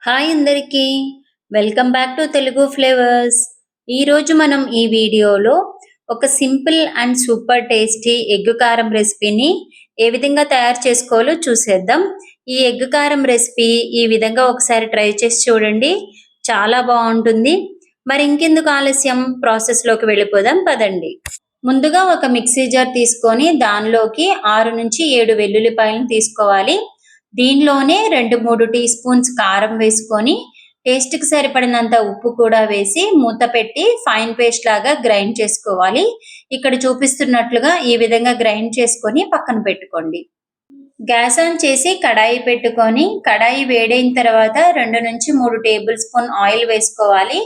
Hi అందరికీ welcome back to Telugu flavours. ఈరోజు మనం ఈ వీడియోలో ఒక simple and super tasty egg కారం రెసిపీని ఏ విధంగా తయారు చేసుకోవాలో చూసేద్దాం. ఈ ఎగ్ కారం రెసిపీ ఈ విధంగా ఒకసారి ట్రై చేసి చూడండి, చాలా బాగుంటుంది. మరి ఇంకెందుకు ఆలస్యం, ప్రాసెస్లోకి వెళ్ళిపోదాం పదండి. ముందుగా ఒక మిక్సీ జార్ తీసుకొని దానిలోకి 6 నుంచి 7 వెల్లుల్లిపాయలను తీసుకోవాలి. దీనిలోనే 2-3 టీ స్పూన్స్ కారం వేసుకొని టేస్ట్‌కి సరిపడినంత ఉప్పు కూడా వేసి మూత పెట్టి ఫైన్ పేస్ట్ లాగా గ్రైండ్ చేసుకోవాలి. ఇక్కడ చూపిస్తున్నట్లుగా ఈ విధంగా గ్రైండ్ చేసుకొని పక్కన పెట్టుకోండి. గ్యాస్ ఆన్ చేసి కడాయి పెట్టుకొని కడాయి వేడైన తర్వాత 2-3 టేబుల్ స్పూన్ ఆయిల్ వేసుకోవాలి.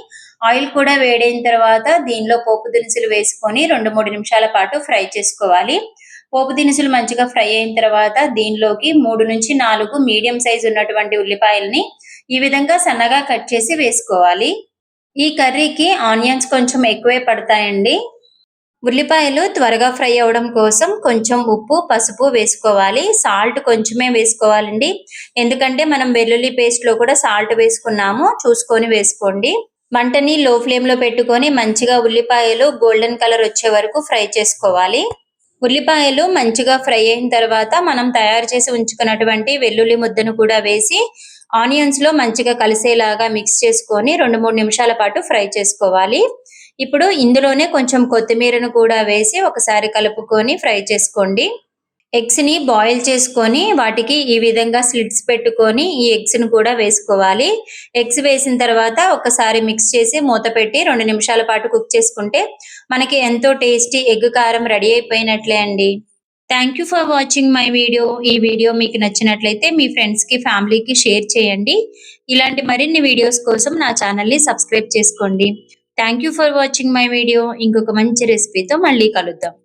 ఆయిల్ కూడా వేడైన తర్వాత దీనిలో పోపు దినుసులు వేసుకొని 2-3 నిమిషాల పాటు ఫ్రై చేసుకోవాలి. పోపు దినుసులు మంచిగా ఫ్రై అయిన తర్వాత దీనిలోకి 3-4 మీడియం సైజ్ ఉన్నటువంటి ఉల్లిపాయల్ని ఈ విధంగా సన్నగా కట్ చేసి వేసుకోవాలి. ఈ కర్రీకి ఆనియన్స్ కొంచెం ఎక్కువే పడతాయండి. ఉల్లిపాయలు త్వరగా ఫ్రై అవ్వడం కోసం కొంచెం ఉప్పు, పసుపు వేసుకోవాలి. సాల్ట్ కొంచెమే వేసుకోవాలండి, ఎందుకంటే మనం వెల్లుల్లి పేస్ట్లో కూడా సాల్ట్ వేసుకున్నాము, చూసుకొని వేసుకోండి. మంటని లో ఫ్లేమ్లో పెట్టుకొని మంచిగా ఉల్లిపాయలు గోల్డెన్ కలర్ వచ్చే వరకు ఫ్రై చేసుకోవాలి. ఉల్లిపాయలు మంచిగా ఫ్రై అయిన తర్వాత మనం తయారు చేసి ఉంచుకున్నటువంటి వెల్లుల్లి ముద్దను కూడా వేసి ఆనియన్స్లో మంచిగా కలిసేలాగా మిక్స్ చేసుకొని 2-3 నిమిషాల పాటు ఫ్రై చేసుకోవాలి. ఇప్పుడు ఇందులోనే కొంచెం కొత్తిమీరను కూడా వేసి ఒకసారి కలుపుకొని ఫ్రై చేసుకోండి. ఎగ్స్ని బాయిల్ చేసుకొని వాటికి ఈ విధంగా స్లిట్స్ పెట్టుకొని ఈ ఎగ్స్ని కూడా వేసుకోవాలి. ఎగ్స్ వేసిన తర్వాత ఒకసారి మిక్స్ చేసి మూత పెట్టి 2 నిమిషాల పాటు కుక్ చేసుకుంటే మనకి ఎంతో టేస్టీ ఎగ్ కారం రెడీ అయిపోయినట్లే అండి. Thank you for watching my video. ఈ వీడియో మీకు నచ్చినట్లయితే మీ ఫ్రెండ్స్కి, ఫ్యామిలీకి షేర్ చేయండి. ఇలాంటి మరిన్ని వీడియోస్ కోసం నా ఛానల్ని సబ్స్క్రైబ్ చేసుకోండి. Thank you for watching my video. ఇంకొక మంచి రెసిపీతో మళ్ళీ కలుద్దాం.